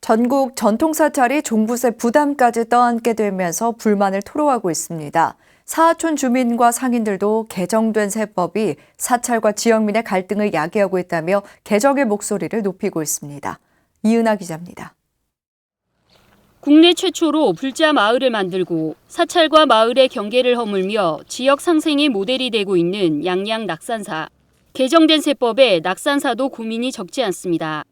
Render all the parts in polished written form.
전국 전통사찰이 종부세 부담까지 떠안게 되면서 불만을 토로하고 있습니다. 사하촌 주민과 상인들도 개정된 세법이 사찰과 지역민의 갈등을 야기하고 있다며 개정의 목소리를 높이고 있습니다. 이은하 기자입니다. 국내 최초로 불자 마을을 만들고 사찰과 마을의 경계를 허물며 지역 상생의 모델이 되고 있는 양양 낙산사. 개정된 세법에 낙산사도 고민이 적지 않습니다.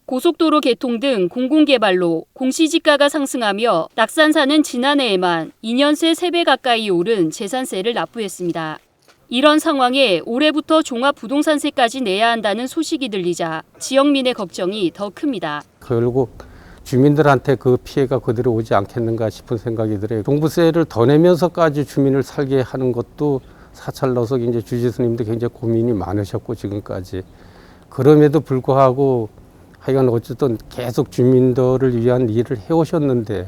고속도로 개통 등 공공개발로 공시지가가 상승하며 낙산사는 지난해에만 2년 새 3배 가까이 오른 재산세를 납부했습니다. 이런 상황에 올해부터 종합부동산세까지 내야 한다는 소식이 들리자 지역민의 걱정이 더 큽니다. 결국 주민들한테 그 피해가 그대로 오지 않겠는가 싶은 생각이 들어요. 종부세를 더 내면서까지 주민을 살게 하는 것도 사찰로서 이제 주지스님도 굉장히 고민이 많으셨고 지금까지. 그럼에도 불구하고 하여간 어쨌든 계속 주민들을 위한 일을 해오셨는데.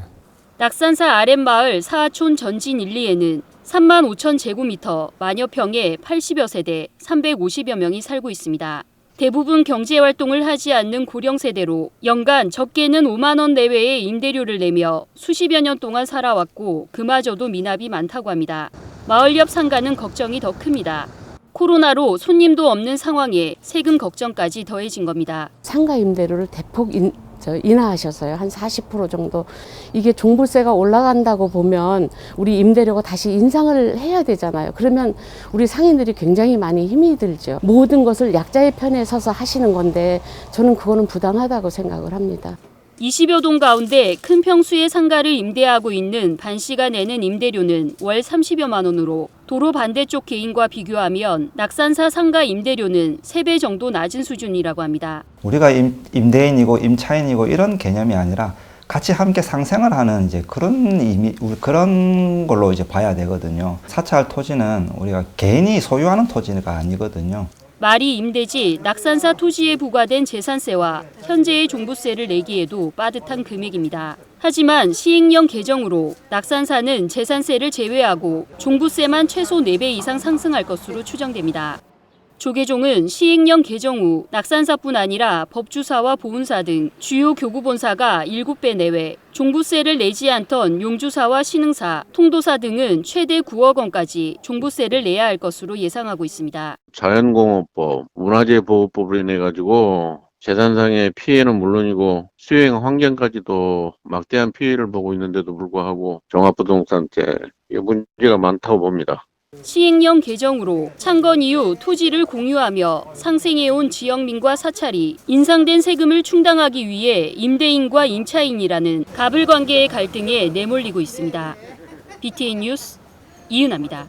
낙산사 아랫마을 사하촌 전진 1, 2에는 3만 5천 제곱미터, 만여 평에 80여 세대, 350여 명이 살고 있습니다. 대부분 경제활동을 하지 않는 고령 세대로 연간 적게는 5만 원 내외의 임대료를 내며 수십여 년 동안 살아왔고 그마저도 미납이 많다고 합니다. 마을 옆 상가는 걱정이 더 큽니다. 코로나로 손님도 없는 상황에 세금 걱정까지 더해진 겁니다. 상가 임대료를 대폭 인하하셔서요. 한 40% 정도. 이게 종부세가 올라간다고 보면 우리 임대료가 다시 인상을 해야 되잖아요. 그러면 우리 상인들이 굉장히 많이 힘이 들죠. 모든 것을 약자의 편에 서서 하시는 건데 저는 그거는 부당하다고 생각을 합니다. 20여 동 가운데 큰 평수의 상가를 임대하고 있는 반 씨가 내는 임대료는 월 30여만 원으로 도로 반대쪽 개인과 비교하면 낙산사 상가 임대료는 3배 정도 낮은 수준이라고 합니다. 우리가 임대인이고 임차인이고 이런 개념이 아니라 같이 함께 상생을 하는 이제 그런 걸로 이제 봐야 되거든요. 사찰 토지는 우리가 개인이 소유하는 토지가 아니거든요. 말이 임대지 낙산사 토지에 부과된 재산세와 현재의 종부세를 내기에도 빠듯한 금액입니다. 하지만 시행령 개정으로 낙산사는 재산세를 제외하고 종부세만 최소 4배 이상 상승할 것으로 추정됩니다. 조계종은 시행령 개정 후 낙산사뿐 아니라 법주사와 보훈사 등 주요 교구본사가 7배 내외, 종부세를 내지 않던 용주사와 신흥사, 통도사 등은 최대 9억 원까지 종부세를 내야 할 것으로 예상하고 있습니다. 자연공업법, 문화재보호법을 인해 가지고 재산상의 피해는 물론이고 수행 환경까지도 막대한 피해를 보고 있는데도 불구하고 종합부동산세 문제가 많다고 봅니다. 시행령 개정으로 창건 이후 토지를 공유하며 상생해온 지역민과 사찰이 인상된 세금을 충당하기 위해 임대인과 임차인이라는 가불관계의 갈등에 내몰리고 있습니다. BTN 뉴스 이은하입니다.